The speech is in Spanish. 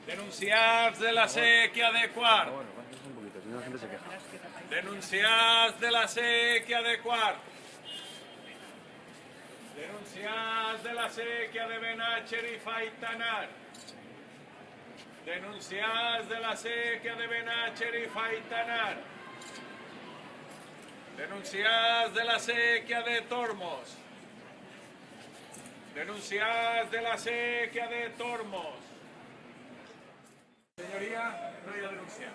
Denunciats de la sequía de Quart. Denunciats de la sequía de Quart. Denunciats de la sequía de Benacher y Faitanar. Denunciats de la sequía de Benacher y Faitanar. Denunciats de la sequía de Tormos. Denunciats de la sequía de Tormos. Señoría, no hay a denunciar.